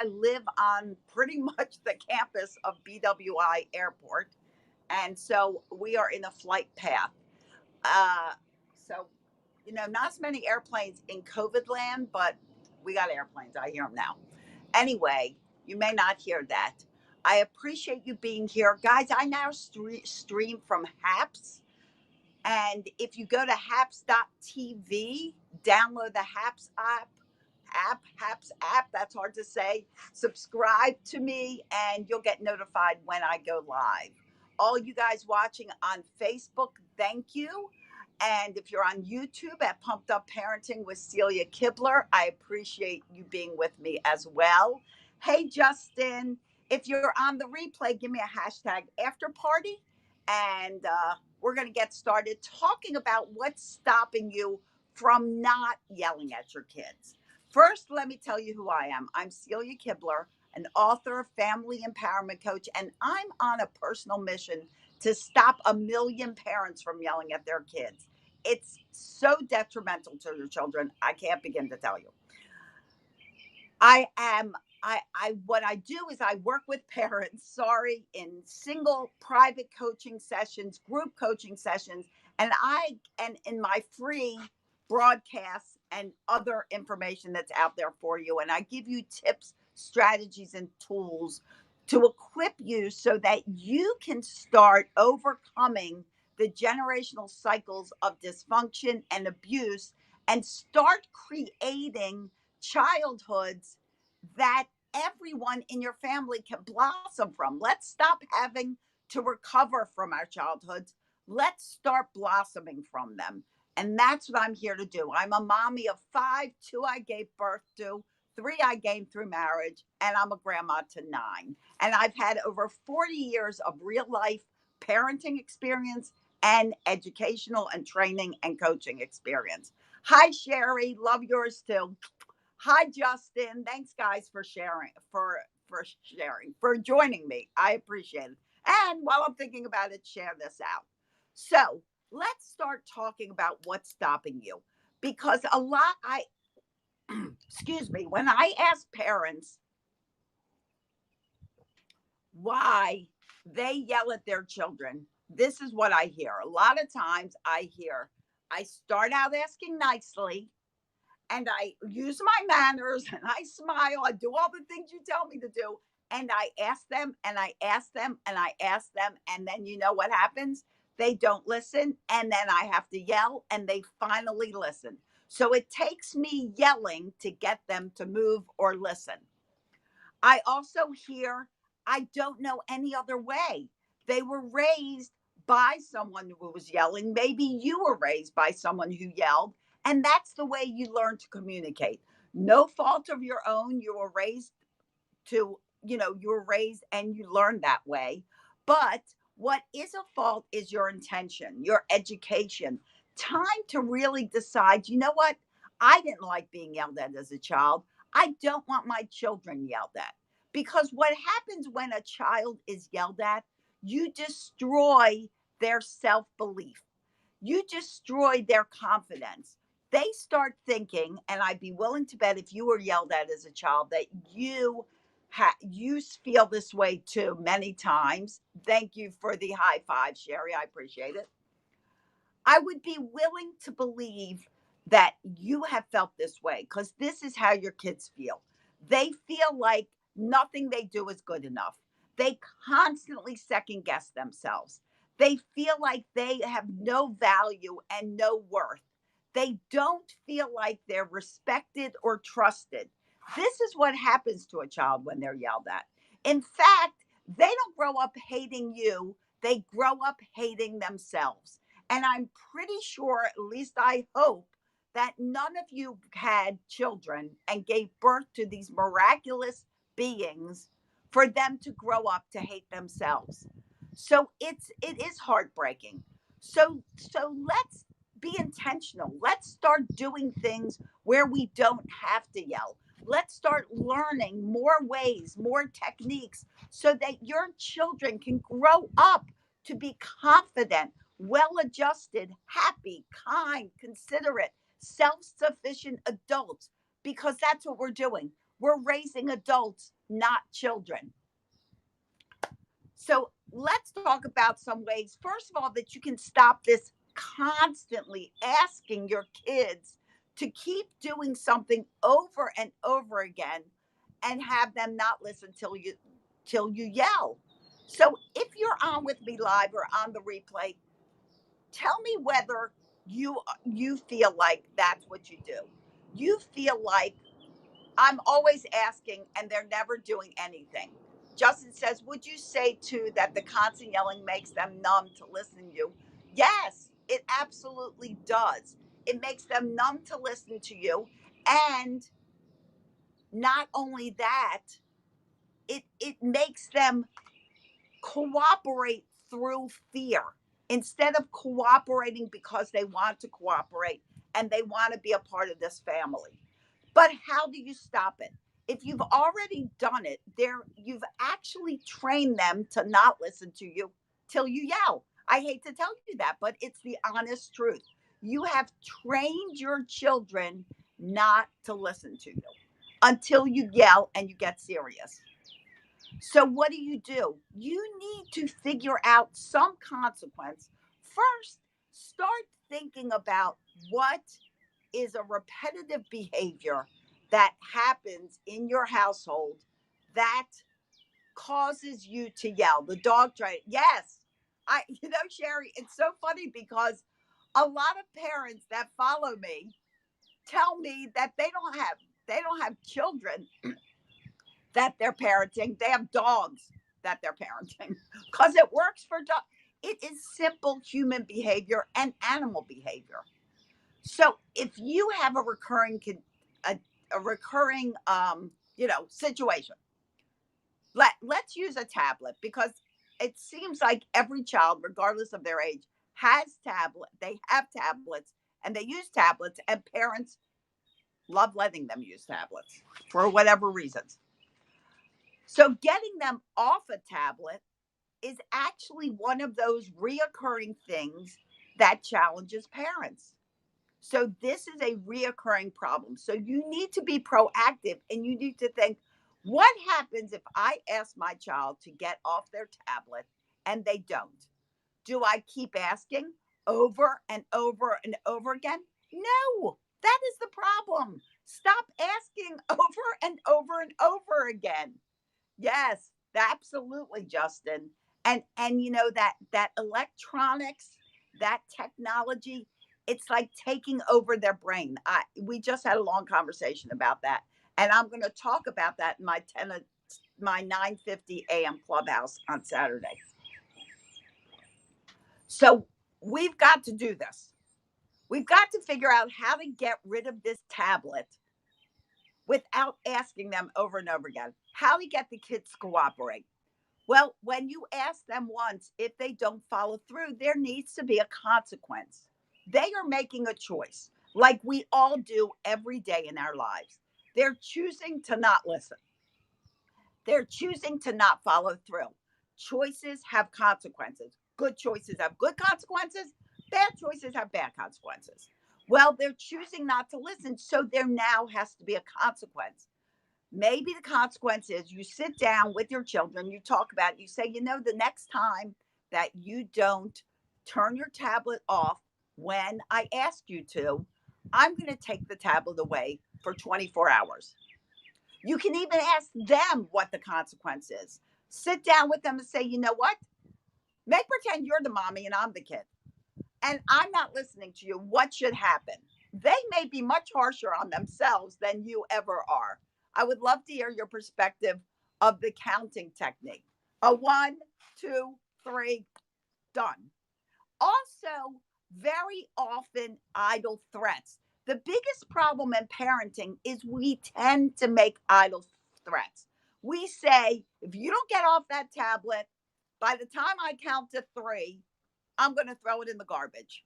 I live on pretty much the campus of BWI Airport. And so we are in a flight path. Uh, so, not as many airplanes in COVID land, but we got airplanes. I hear them now. Anyway, you may not hear that. I appreciate you being here. Guys, I now stream from HAPS. And if you go to haps.tv, download the HAPS HAPS app, that's hard to say. Subscribe to me, and you'll get notified when I go live. All you guys watching on Facebook, thank you. And if you're on YouTube at Pumped Up Parenting with Celia Kibler, I appreciate you being with me as well. Hey, Justin, if you're on the replay, give me a hashtag after party, and we're going to get started talking about what's stopping you from not yelling at your kids. First, let me tell you who I am. I'm Celia Kibler, an author, family empowerment coach, and I'm on a personal mission to stop 1 million parents from yelling at their kids. It's so detrimental to your children. I can't begin to tell you. What I do is I work with parents, in single private coaching sessions, group coaching sessions, and in my free broadcasts and other information that's out there for you. And I give you tips, strategies, and tools to equip you so that you can start overcoming the generational cycles of dysfunction and abuse and start creating childhoods that everyone in your family can blossom from. Let's stop having to recover from our childhoods. Let's start blossoming from them. And that's what I'm here to do. I'm a mommy of 5, 2 I gave birth to, 3 I gained through marriage, and I'm a grandma to 9. And I've had over 40 years of real life parenting experience and educational and training and coaching experience. Hi, Sherry. Love yours too. Hi, Justin. Thanks, guys, for joining me. I appreciate it. And while I'm thinking about it, share this out. So let's start talking about what's stopping you, because excuse me, when I ask parents why they yell at their children, this is what I hear. A lot of times I start out asking nicely, and I use my manners, and I smile. I do all the things you tell me to do. And I ask them, and I ask them, and I ask them. And then you know what happens? They don't listen. And then I have to yell, and they finally listen. So it takes me yelling to get them to move or listen. I also hear, I don't know any other way. They were raised by someone who was yelling. Maybe you were raised by someone who yelled. And that's the way you learn to communicate. No fault of your own. You were raised and you learned that way. But what is a fault is your intention, your education. Time to really decide, you know what? I didn't like being yelled at as a child. I don't want my children yelled at. Because what happens when a child is yelled at, you destroy their self belief, you destroy their confidence. They start thinking, and I'd be willing to bet if you were yelled at as a child that you feel this way too many times. Thank you for the high five, Sherry. I appreciate it. I would be willing to believe that you have felt this way, because this is how your kids feel. They feel like nothing they do is good enough. They constantly second guess themselves. They feel like they have no value and no worth. They don't feel like they're respected or trusted. This is what happens to a child when they're yelled at. In fact, they don't grow up hating you, they grow up hating themselves. And I'm pretty sure, at least I hope, that none of you had children and gave birth to these miraculous beings for them to grow up to hate themselves. So it is heartbreaking. So let's be intentional. Let's start doing things where we don't have to yell. Let's start learning more ways, more techniques, so that your children can grow up to be confident, well adjusted, happy, kind, considerate, self sufficient adults, because that's what we're doing. We're raising adults, not children. So let's talk about some ways, first of all, that you can stop this constantly asking your kids to keep doing something over and over again and have them not listen till you yell. So if you're on with me live or on the replay, tell me whether you feel like that's what you do. You feel like I'm always asking and they're never doing anything. Justin says, would you say too that the constant yelling makes them numb to listen to you? Yes, it absolutely does. It makes them numb to listen to you. And not only that, it makes them cooperate through fear instead of cooperating because they want to cooperate and they want to be a part of this family. But how do you stop it? If you've already done it, you've actually trained them to not listen to you till you yell. I hate to tell you that, but it's the honest truth. You have trained your children not to listen to you until you yell and you get serious. So what do? You need to figure out some consequence. First, start thinking about what is a repetitive behavior that happens in your household that causes you to yell. The dog tray. Yes. Sherry, it's so funny because a lot of parents that follow me tell me that they don't have children that they're parenting. They have dogs that they're parenting because it works for dogs. It is simple human behavior and animal behavior. So if you have a, a recurring situation, let's use a tablet because it seems like every child, regardless of their age, they have tablets and they use tablets, and parents love letting them use tablets for whatever reasons. So getting them off a tablet is actually one of those reoccurring things that challenges parents. So this is a reoccurring problem. So you need to be proactive and you need to think, what happens if I ask my child to get off their tablet and they don't? Do I keep asking over and over and over again? No, that is the problem. Stop asking over and over and over again. Yes, absolutely, Justin. And that electronics, that technology, it's like taking over their brain. We just had a long conversation about that, and I'm going to talk about that in my 9:50 a.m. clubhouse on Saturday. So we've got to do this. We've got to figure out how to get rid of this tablet without asking them over and over again. How to get the kids to cooperate. Well, when you ask them once, if they don't follow through, there needs to be a consequence. They are making a choice, like we all do every day in our lives. They're choosing to not listen, they're choosing to not follow through. Choices have consequences. Good choices have good consequences, bad choices have bad consequences. Well, they're choosing not to listen, so there now has to be a consequence. Maybe the consequence is you sit down with your children, you talk about it, you say, the next time that you don't turn your tablet off when I ask you to, I'm going to take the tablet away for 24 hours. You can even ask them what the consequence is. Sit down with them and say, you know what? Make pretend you're the mommy and I'm the kid. And I'm not listening to you. What should happen? They may be much harsher on themselves than you ever are. I would love to hear your perspective of the counting technique. A one, two, three, done. Also, very often idle threats. The biggest problem in parenting is we tend to make idle threats. We say, if you don't get off that tablet, by the time I count to three, I'm going to throw it in the garbage.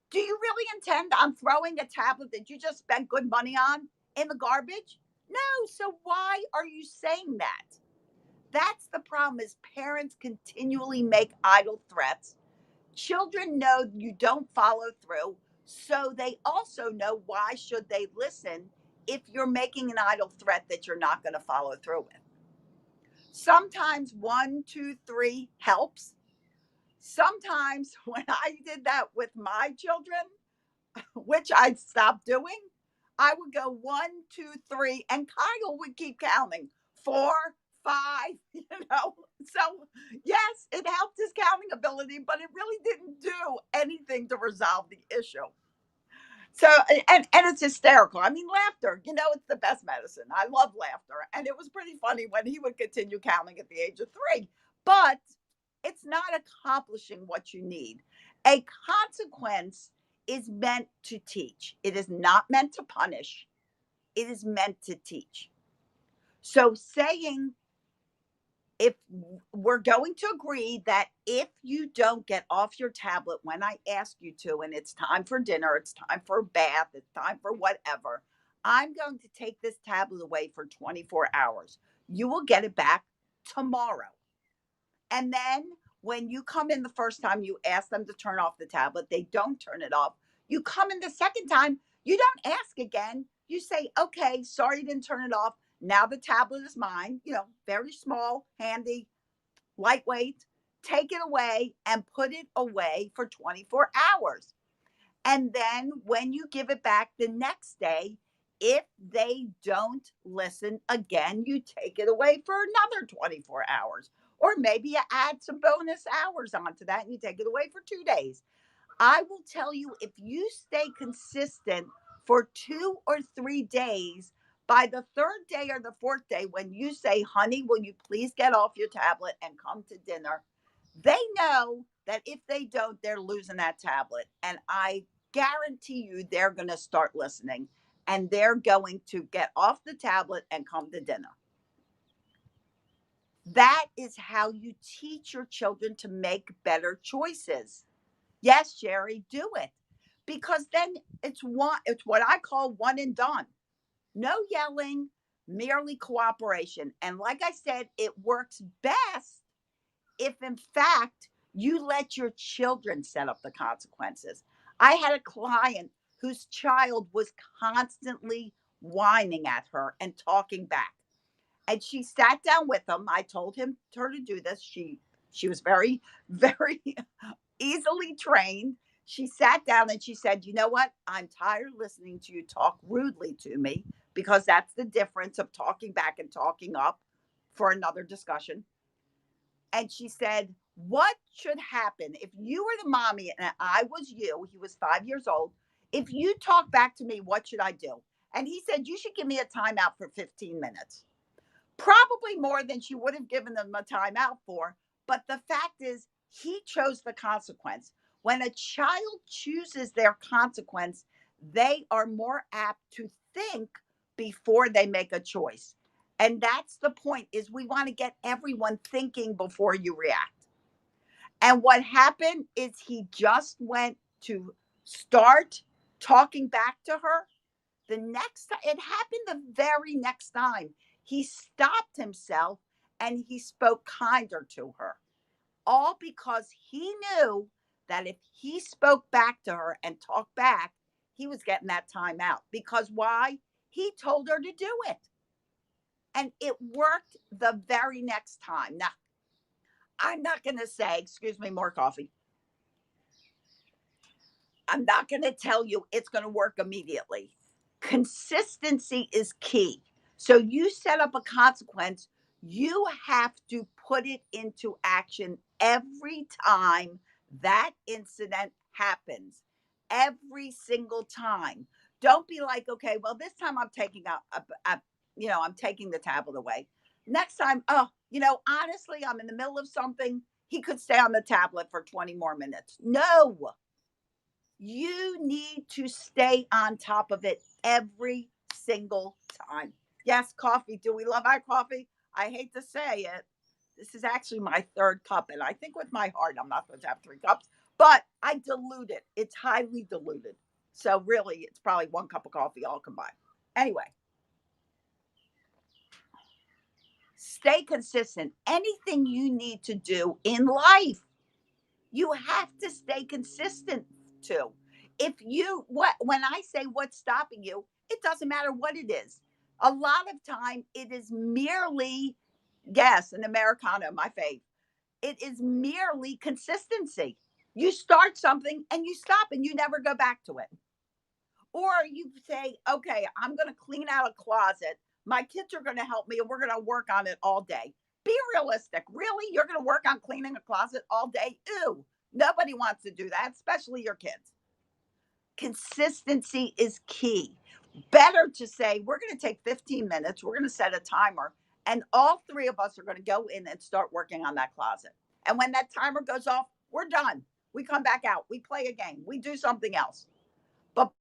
Do you really intend on throwing a tablet that you just spent good money on in the garbage? No. So why are you saying that? That's the problem is parents continually make idle threats. Children know you don't follow through, so they also know why should they listen if you're making an idle threat that you're not going to follow through with. Sometimes one, two, three helps. Sometimes when I did that with my children, which I'd stopped doing, I would go one, two, three, and Kyle would keep counting four, five, So, yes, it helped his counting ability, but it really didn't do anything to resolve the issue. So, and it's hysterical. I mean, laughter, it's the best medicine. I love laughter. And it was pretty funny when he would continue counting at the age of 3. But it's not accomplishing what you need. A consequence is meant to teach, it is not meant to punish, it is meant to teach. So, saying, if we're going to agree that if you don't get off your tablet when I ask you to, and it's time for dinner, it's time for a bath, it's time for whatever, I'm going to take this tablet away for 24 hours. You will get it back tomorrow. And then when you come in the first time, you ask them to turn off the tablet, they don't turn it off. You come in the second time, you don't ask again. You say, okay, sorry you didn't turn it off. Now the tablet is mine, very small, handy, lightweight. Take it away and put it away for 24 hours. And then when you give it back the next day, if they don't listen again, you take it away for another 24 hours. Or maybe you add some bonus hours onto that and you take it away for 2 days. I will tell you, if you stay consistent for 2 or 3 days, by the third day or the fourth day, when you say, honey, will you please get off your tablet and come to dinner? They know that if they don't, they're losing that tablet. And I guarantee you they're going to start listening and they're going to get off the tablet and come to dinner. That is how you teach your children to make better choices. Yes, Jerry, do it. Because then it's what I call one and done. No yelling, merely cooperation. And like I said, it works best if in fact you let your children set up the consequences. I had a client whose child was constantly whining at her and talking back. And she sat down with him. I told her to do this. She was very, very easily trained. She sat down and she said, you know what? I'm tired of listening to you talk rudely to me, because that's the difference of talking back and talking up for another discussion. And she said, what should happen if you were the mommy and I was you? He was 5 years old. If you talk back to me, what should I do? And he said, you should give me a timeout for 15 minutes. Probably more than she would have given them a timeout for. But the fact is, he chose the consequence. When a child chooses their consequence, they are more apt to think before they make a choice. And that's the point, is we want to get everyone thinking before you react. And what happened is he just went to start talking back to her. The next time, it happened the very next time, he stopped himself and he spoke kinder to her. All because he knew that if he spoke back to her and talked back, he was getting that time out. Because why? He told her to do it. And it worked the very next time. Now, I'm not going to say, excuse me, more coffee. I'm not going to tell you it's going to work immediately. Consistency is key. So you set up a consequence, you have to put it into action every time that incident happens, every single time. Don't be like, okay, well, this time I'm taking I'm taking the tablet away. Next time, honestly, I'm in the middle of something. He could stay on the tablet for 20 more minutes. No, you need to stay on top of it every single time. Yes, coffee. Do we love our coffee? I hate to say it. This is actually my third cup. And I think with my heart, I'm not supposed to have 3 cups, but I dilute it. It's highly diluted. So really, it's probably 1 cup of coffee all combined. Anyway, stay consistent. Anything you need to do in life, you have to stay consistent to. If you, when I say what's stopping you, It doesn't matter what it is. A lot of time it is merely, yes, an Americano, my fave. It is merely consistency. You start something and you stop and you never go back to it. Or you say, okay, I'm going to clean out a closet. My kids are going to help me and we're going to work on it all day. Be realistic. Really? You're going to work on cleaning a closet all day? Ew. Nobody wants to do that, especially your kids. Consistency is key. Better to say, we're going to take 15 minutes, we're going to set a timer, and all three of us are going to go in and start working on that closet. And when that timer goes off, we're done. We come back out, we play a game, we do something else. But